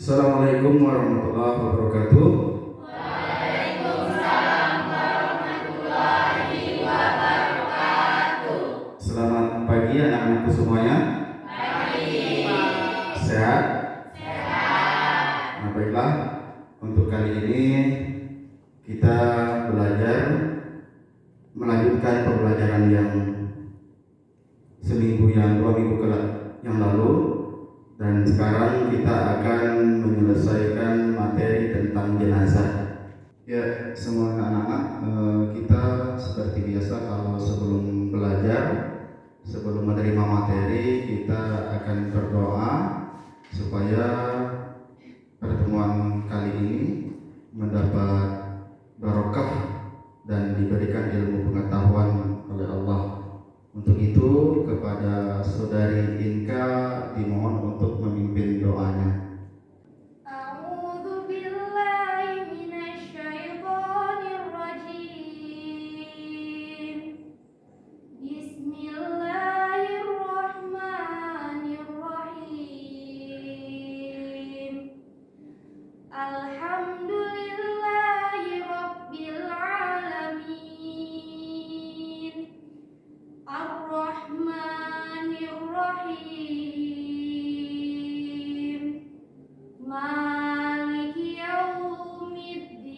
Assalamualaikum warahmatullahi wabarakatuh. Waalaikumsalam warahmatullahi wabarakatuh. Selamat pagi anak-anakku semuanya. Pagi. Sehat? Sehat. Nah, baiklah. Untuk kali ini kita belajar melanjutkan pembelajaran yang seminggu yang 2 minggu yang lalu. Dan sekarang kita akan menyelesaikan materi tentang jenazah. Ya, semua anak-anak, kita seperti biasa kalau sebelum belajar, sebelum menerima materi, kita akan berdoa supaya pertemuan kali ini mendapat barokah dan diberikan ilmu pengetahuan oleh Allah. Untuk itu kepada saudari Inka dimohon untuk memimpin doanya. A'udzu billahi minasyaitonir rajim. Bismillahirrahmanirrahim. Alhamdulillahi rabbil alamin. Ar-Rahmanir-Rahim. Maliki yaumiddin.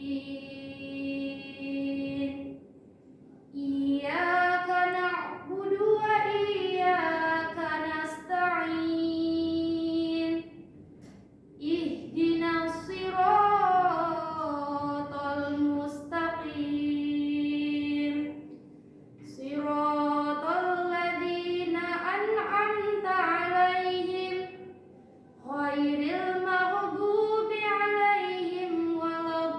Iyyaka na'budu wa iyyaka nasta'in. Ihdinas siratal mustaqim. Siratal ladzina an'amta 'alaihim ghairil maghdubi 'alaihim waladdallin.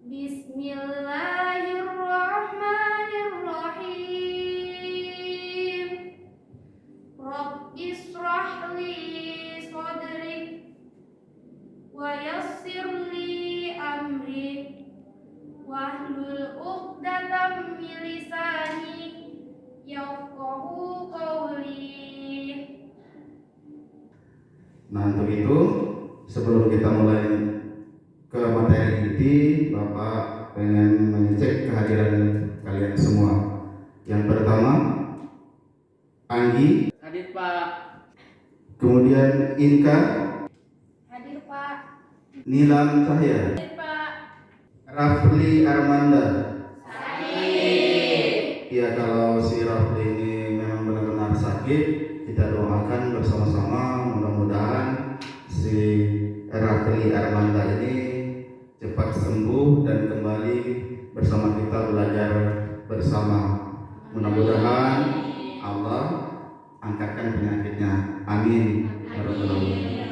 Bismillahirrahmanirrahim. Rabbis shrah li sadri wa yassir li amri wahlul 'uqdatam min lisani yafqahu qawli. Nah, untuk itu sebelum kita mulai ke materi inti, Bapak pengen mengecek kehadiran kalian semua. Yang pertama, Anggi, Hadir Pak. kemudian Inka, Hadir Pak. Nilam Cahya, Hadir Pak. Rafli Armanda. Hadir. Ya, kalau si Rafli ini memang benar-benar sakit, kita doakan bersama-sama mudah-mudahan si Rafli Armanda ini cepat sembuh dan kembali bersama kita belajar bersama. Mudah-mudahan Allah angkatkan penyakitnya. Amin. Ya Rabbal Alamin.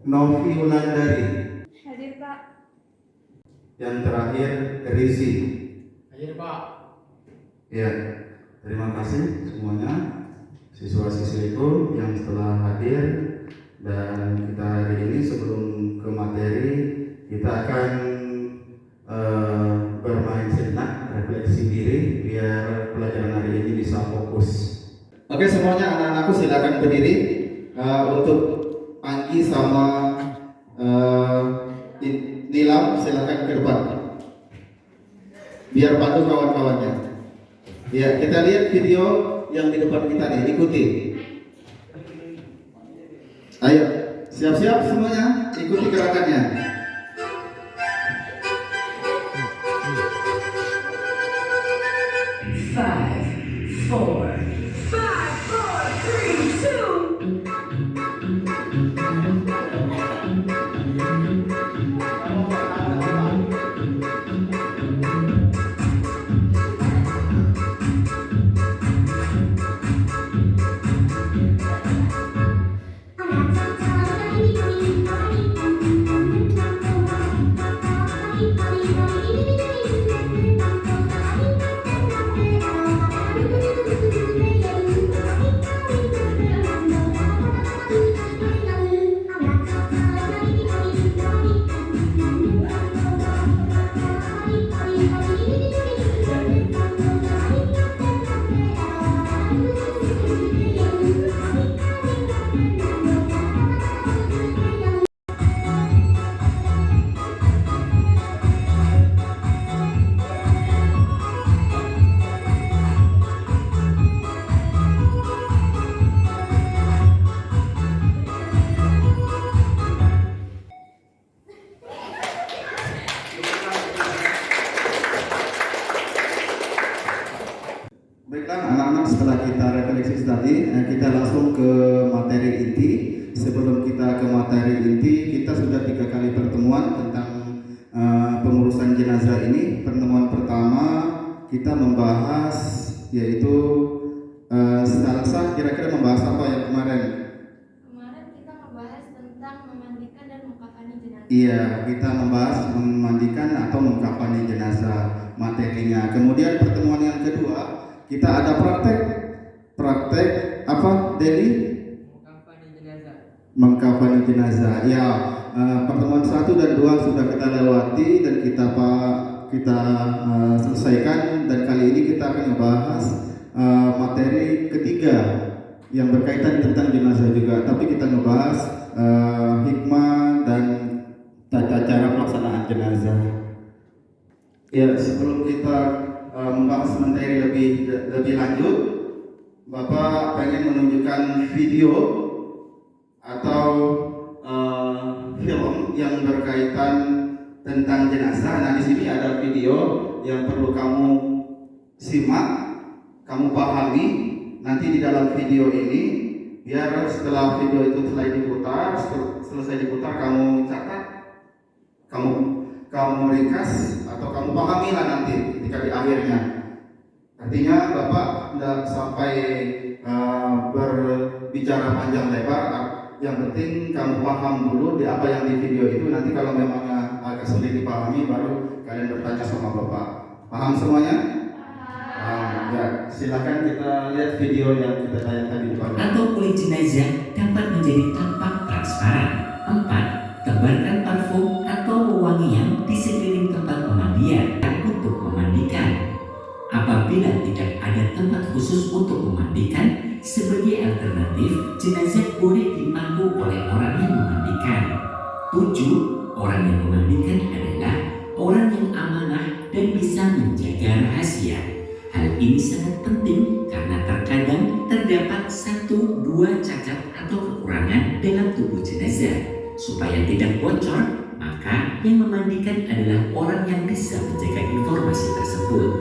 Novi Wulandari. Hadir Pak. Yang terakhir Rizi. Hadir Pak. Ya, terima kasih semuanya siswa-siswiku yang telah hadir. Dan kita hari ini sebelum ke materi, kita akan bermain sejenak, refleksi diri biar pelajaran hari ini bisa fokus. Oke, semuanya anak-anakku silakan berdiri. Untuk Anggi sama Nilam silakan ke depan biar bantu kawan-kawannya. Ya, kita lihat video yang di depan kita nih, ikuti. Ayo, siap-siap semuanya, ikuti gerakannya. Five, four, three, two. urusan jenazah ini, pertemuan pertama kita membahas yaitu Salsa kira-kira membahas apa yang kemarin? Kemarin kita membahas tentang memandikan dan mengkafani jenazah. Iya, kita membahas memandikan atau mengkafani jenazah materinya. Kemudian pertemuan yang kedua kita ada praktek apa, Dedi? Mengkafani jenazah. Mengkafani jenazah. Ya, pertemuan 1 dan 2 sudah kita lewati dan kita selesaikan, dan kali ini kita akan membahas materi ketiga yang berkaitan tentang jenazah juga, tapi kita membahas hikmah dan tata cara pelaksanaan jenazah. Ya, sebelum kita membahas materi lebih lanjut, Bapak pengen menunjukkan video atau film yang berkaitan tentang jenazah. Nah, di sini ada video yang perlu kamu simak, kamu pahami. Nanti di dalam video ini, biar setelah video itu selesai diputar, kamu catat, kamu ringkas atau kamu pahami lah nanti ketika di akhirnya. Artinya Bapak tidak sampai berbicara panjang lebar. Yang penting kamu paham dulu di apa yang di video itu. Nanti kalau memang agak sulit dipahami, baru kalian bertanya sama Bapak. Paham semuanya? Ya, silakan kita lihat video yang kita tayangkan di depan. Atau kulit jenazah dapat menjadi tampak transparan. 4. Tebarkan parfum atau wewangian di sekeliling tempat pemandian untuk memandikan. Apabila tidak ada tempat khusus untuk memandikan, sebagai alternatif, jenazah boleh dipangku oleh orang yang memandikan. 7. Orang yang memandikan adalah orang yang amanah dan bisa menjaga rahasia. Hal ini sangat penting karena terkadang terdapat 1-2 cacat atau kekurangan dalam tubuh jenazah. Supaya tidak bocor, maka yang memandikan adalah orang yang bisa menjaga informasi tersebut.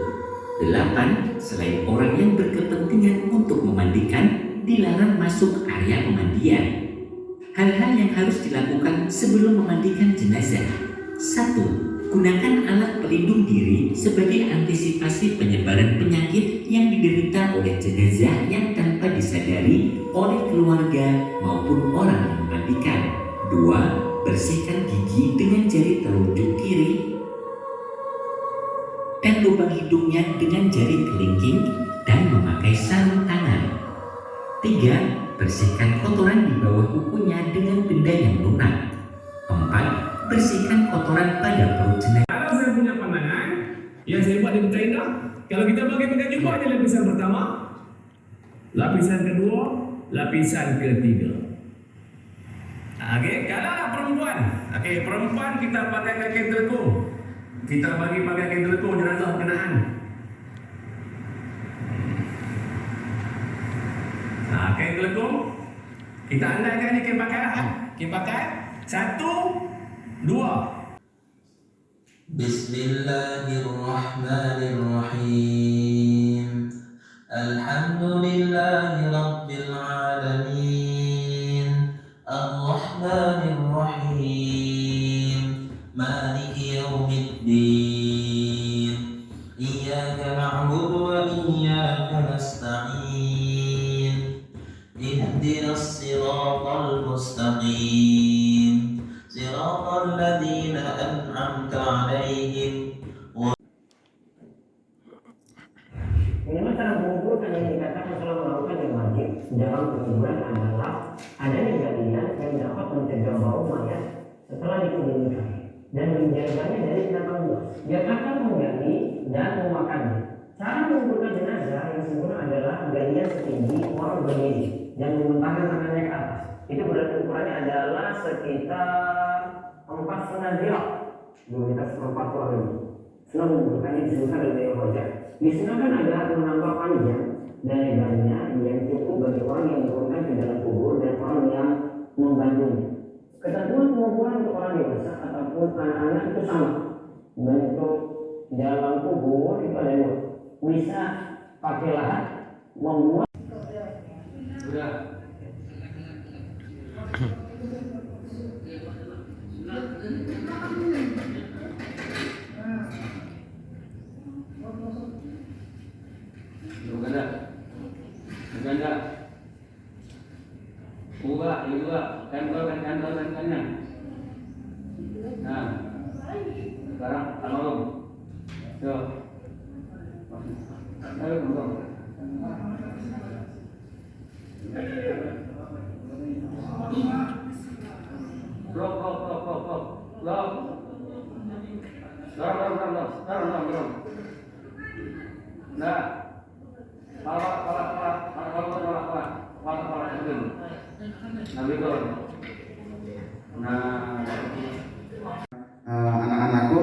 8. Selain orang yang berkepentingan untuk memandikan, dilarang masuk area pemandian. Hal-hal yang harus dilakukan sebelum memandikan jenazah. 1. Gunakan alat pelindung diri sebagai antisipasi penyebaran penyakit yang diderita oleh jenazah yang tanpa disadari oleh keluarga maupun orang yang memandikan. 2. Bersihkan gigi dengan jari telunjuk kiri dan lubang hidungnya dengan jari kelingking dan memakai sarung tangan. 3. Bersihkan kotoran di bawah kukunya dengan benda yang lunak. 4. Bersihkan kotoran pada perut jenazah. Kalau saya punya pandangan yang saya buat di tenda, kalau kita bagi pakai jubah ini lapisan pertama, lapisan kedua, lapisan ketiga. Okey, kalau ada perempuan, perempuan kita pakai kain telekung. Kita bagi pakai kain telekung jenazah berkenaan. Kain telekung kita andaikan ni kain pakai lah. Kain pakai 1, 2. Bismillahirrahmanirrahim. Alhamdulillahi rabbil alamin. Ar-Rahmanir-Rahim. Maliki yaumiddin. Iyyaka na'budu wa iyyaka nasta'in. Ihdinas siratal mustaqim. Siratal ladzina an'amta 'alaihim. Minimal cara mengumpulkan yang dikatakan telah melakukan yang wajib dalam perkuburan adalah adanya galian yang dapat mencegah bau mayat setelah dikuburkan dan menjaganya dari binatang buas. Dia akan menggali dan memakannya. Cara mengumpulkan jenazah yang sempurna adalah galian setinggi orang berdiri dan membentangkan tangannya ke atas. Itu berarti ukurannya adalah sekitar 4,5 dirak. 2 meter seperempat kurang lebih. Setelah mengumpulkannya disebutkan dari wajah. Disunahkan agar menambah panjang dan lebarnya yang cukup bagi orang yang diturunkan ke dalam kubur dan orang yang membantunya. Ketentuan pengumpulan untuk orang dewasa ataupun anak-anak itu sama. Bentuk dalam kubur itu ada 2. Bisa pakai lahat, membuat. Uganda. Uganda. Ubah, ubah. Kan kanan. Nah. Sekarang alom. Yo. Ayo, belum. Blok. Dorong. Nah. Pala. Nabi turun. Nah. Anak-anakku,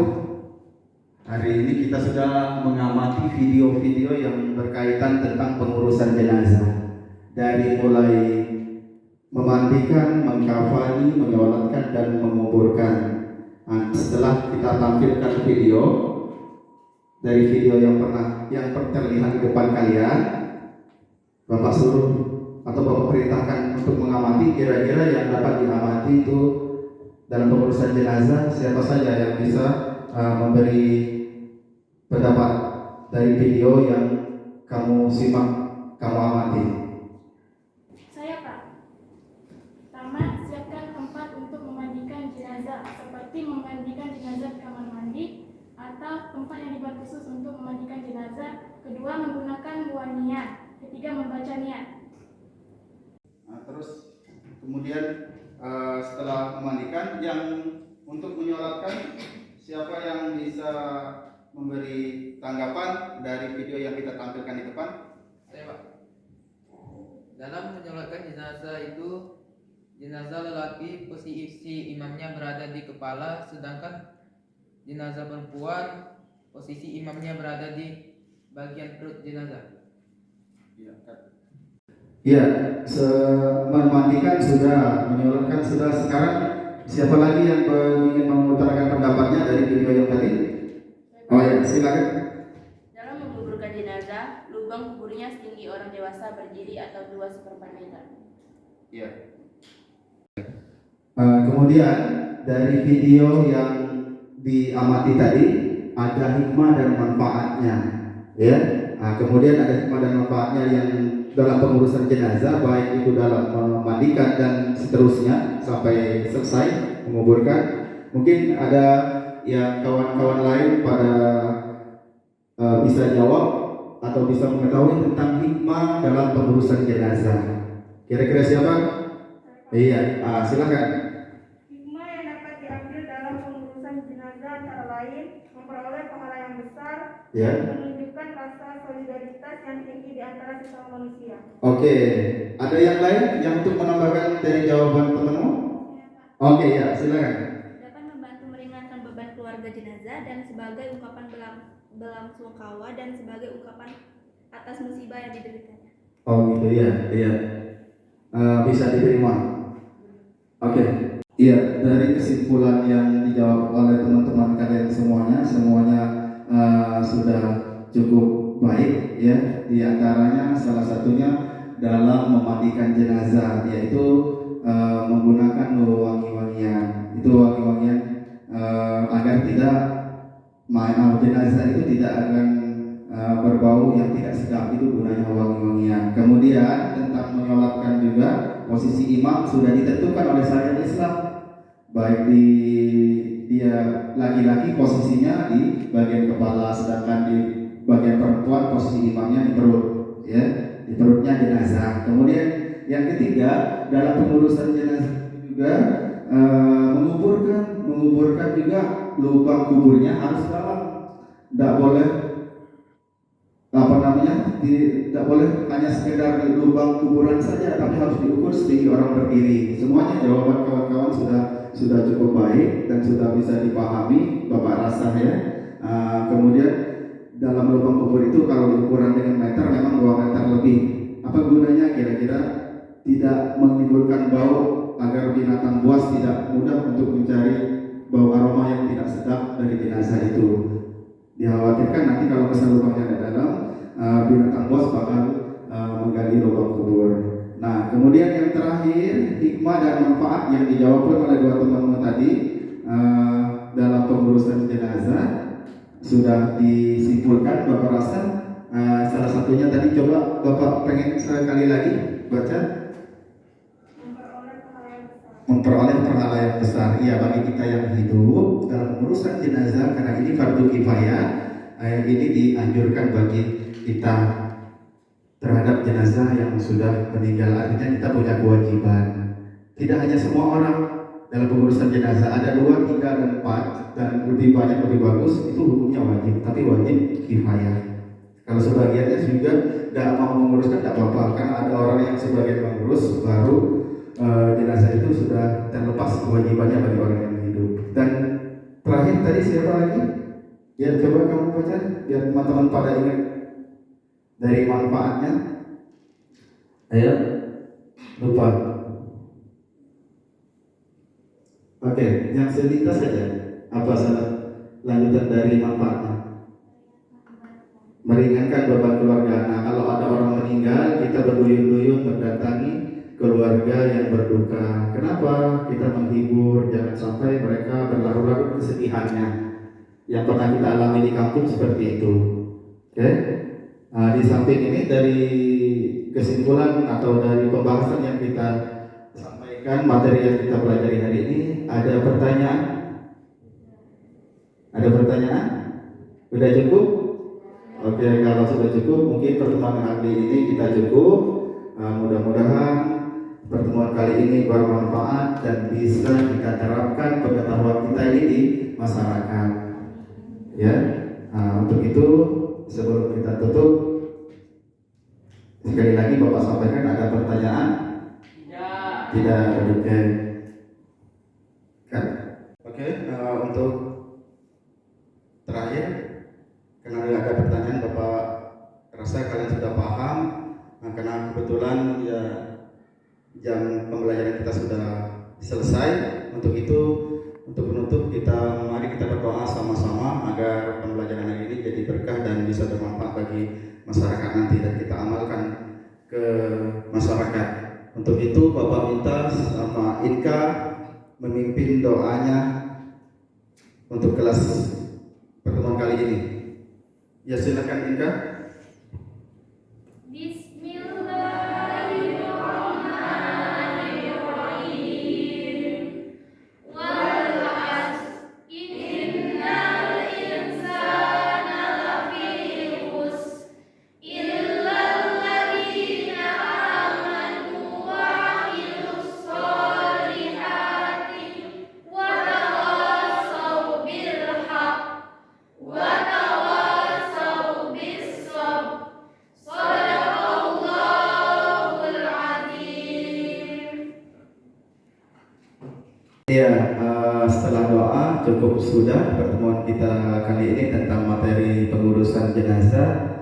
hari ini kita sudah mengamati video-video yang berkaitan tentang pengurusan jenazah, dari mulai memandikan, mengkafani, menyolatkan, dan menguburkan. Nah, setelah kita tampilkan video dari video yang terlihat di depan kalian, Bapak suruh atau Bapak perintahkan untuk mengamati kira-kira yang dapat diamati itu dalam pengurusan jenazah, siapa saja yang bisa memberi pendapat dari video yang kamu simak, kamu amati. Saya, Pak. Pertama, siapkan tempat untuk memandikan jenazah, seperti memandikan jenazah di kamar mandi atau tempat yang dibuat khusus untuk memandikan jenazah. Kedua, menggunakan buah niat. Ketiga, membaca niat. Nah, terus kemudian setelah memandikan, yang untuk menyolatkan, siapa yang bisa memberi tanggapan dari video yang kita tampilkan di depan? Saya, Pak. Dalam menyolatkan jenazah itu, jenazah lelaki posisi imamnya berada di kepala, sedangkan jenazah perempuan posisi imamnya berada di bagian perut jenazah. Iya, memandikan sudah, menyolatkan sudah. Sekarang siapa lagi yang ingin mengutarakan pendapatnya dari video yang tadi? Oh ya, silakan. Dalam menguburkan jenazah, lubang kuburnya setinggi orang dewasa berdiri atau 2/4 meter. Iya. Kemudian dari video yang diamati tadi ada hikmah dan manfaatnya, ya. Kemudian ada hikmah dan manfaatnya yang dalam pengurusan jenazah, baik itu dalam memandikan dan seterusnya sampai selesai menguburkan. Mungkin ada yang kawan-kawan lain pada bisa jawab atau bisa mengetahui tentang hikmah dalam pengurusan jenazah. Kira-kira siapa? Iya, silakan. Hikmah yang dapat diambil dalam pengurusan jenazah antara lain memperoleh pahala yang besar, Ya. menunjukkan rasa solidaritas yang tinggi di antara sesama manusia. Oke, ada yang lain yang untuk menambahkan dari jawaban temanmu? Oke, ya, silakan. Dapat membantu meringankan beban keluarga jenazah dan sebagai ungkapan belasungkawa dan sebagai ungkapan atas musibah yang dideritanya. Oh gitu ya, iya. Bisa diterima. Oke, iya, dari kesimpulan yang dijawab oleh teman-teman kalian semuanya sudah cukup baik ya. Di antaranya salah satunya dalam memandikan jenazah, yaitu menggunakan wangi-wangian. Itu wangi-wangian agar tidak jenazah itu tidak akan berbau yang tidak sedap, itu gunanya wangi-wangian. Kemudian tentang menyolatkan juga, posisi imam sudah ditentukan oleh syariat Islam, baik dia laki-laki posisinya di bagian kepala, sedangkan di bagian perempuan posisi imamnya di perut, ya, di perutnya jenazah. Kemudian yang ketiga, dalam pengurusan jenazah juga menguburkan juga lubang kuburnya harus dalam, tidak boleh tidak boleh hanya sekedar lubang kuburan saja, tapi harus diukur setinggi orang berdiri. Semuanya jawaban kawan-kawan sudah cukup baik dan sudah bisa dipahami, Bapak rasa ya. Kemudian dalam lubang kubur itu kalau diukuran dengan meter memang 2 meter lebih. Apa gunanya? Kira-kira tidak menimbulkan bau, agar binatang buas tidak mudah untuk mencari bau aroma yang tidak sedap dari jenazah itu. Dikhawatirkan nanti kalau misal lubangnya ada dalam, binatang buas bakal menggali lubang kubur. Nah, kemudian yang terakhir, hikmah dan manfaat yang dijawab oleh dua teman tadi dalam pengurusan jenazah sudah disimpulkan. Bapak rasa Salah satunya tadi coba Bapak pengen sekali lagi baca. Memperoleh pahala yang besar. Iya, bagi kita yang hidup dalam urusan jenazah, karena ini fardu kifayah, ayat ini dianjurkan bagi kita terhadap jenazah yang sudah meninggal. Artinya kita punya kewajiban. Tidak hanya semua orang dalam pengurusan jenazah, ada 2, 3, dan 4, dan lebih banyak lebih bagus, itu hukumnya wajib, tapi wajib kifayah. Kalau sebagiannya juga tidak mau menguruskan tidak apa-apa, karena ada orang yang sebagian mengurus baru jenazah itu sudah terlepas kewajibannya bagi orang yang hidup. Dan terakhir tadi siapa lagi? Ya coba kamu baca biar teman-teman pada ingat dari manfaatnya. Ayo, lupa. Oke, yang selintas saja. Apa salah lanjutan dari manfaatnya? Meringankan beban keluarga. Nah, kalau ada orang meninggal, kita berduyun-duyun mendatangi keluarga yang berduka. Kenapa? Kita menghibur, jangan sampai mereka berlarut-larut kesedihannya. Yang pernah kita alami di kampung seperti itu. Oke? Nah, di samping ini dari kesimpulan atau dari pembahasan yang kita sampaikan, materi yang kita pelajari hari ini, ada pertanyaan? Ada pertanyaan? Sudah cukup? Oke, kalau sudah cukup, mungkin pertemuan kali ini kita cukup. Mudah-mudahan pertemuan kali ini bermanfaat dan bisa kita terapkan pengetahuan kita ini di masyarakat. Ya, untuk itu sebelum kita tutup, sekali lagi Bapak sampaikan, ada pertanyaan? Tidak. Oke. Kan? Oke, untuk terakhir, karena ada pertanyaan, Bapak rasa kalian sudah paham. Nah, karena kebetulan ya jam pembelajaran kita sudah selesai. Untuk itu, untuk penutup mari kita berdoa sama-sama agar pembelajaran hari ini jadi berkah dan bisa bermanfaat bagi masyarakat nanti dan kita amalkan ke masyarakat. Untuk itu Bapak minta sama Inka memimpin doanya untuk kelas pertemuan kali ini. Ya, silakan Inka. Ya, setelah doa cukup sudah pertemuan kita kali ini tentang materi pengurusan jenazah.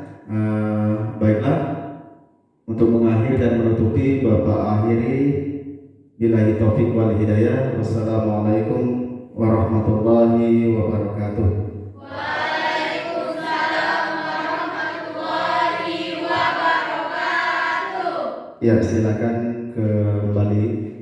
Baiklah, untuk mengakhiri dan menutupi, Bapak akhiri billahi taufik wal hidayah. Wassalamualaikum warahmatullahi wabarakatuh. Waalaikumsalam warahmatullahi wabarakatuh. Ya, silakan kembali.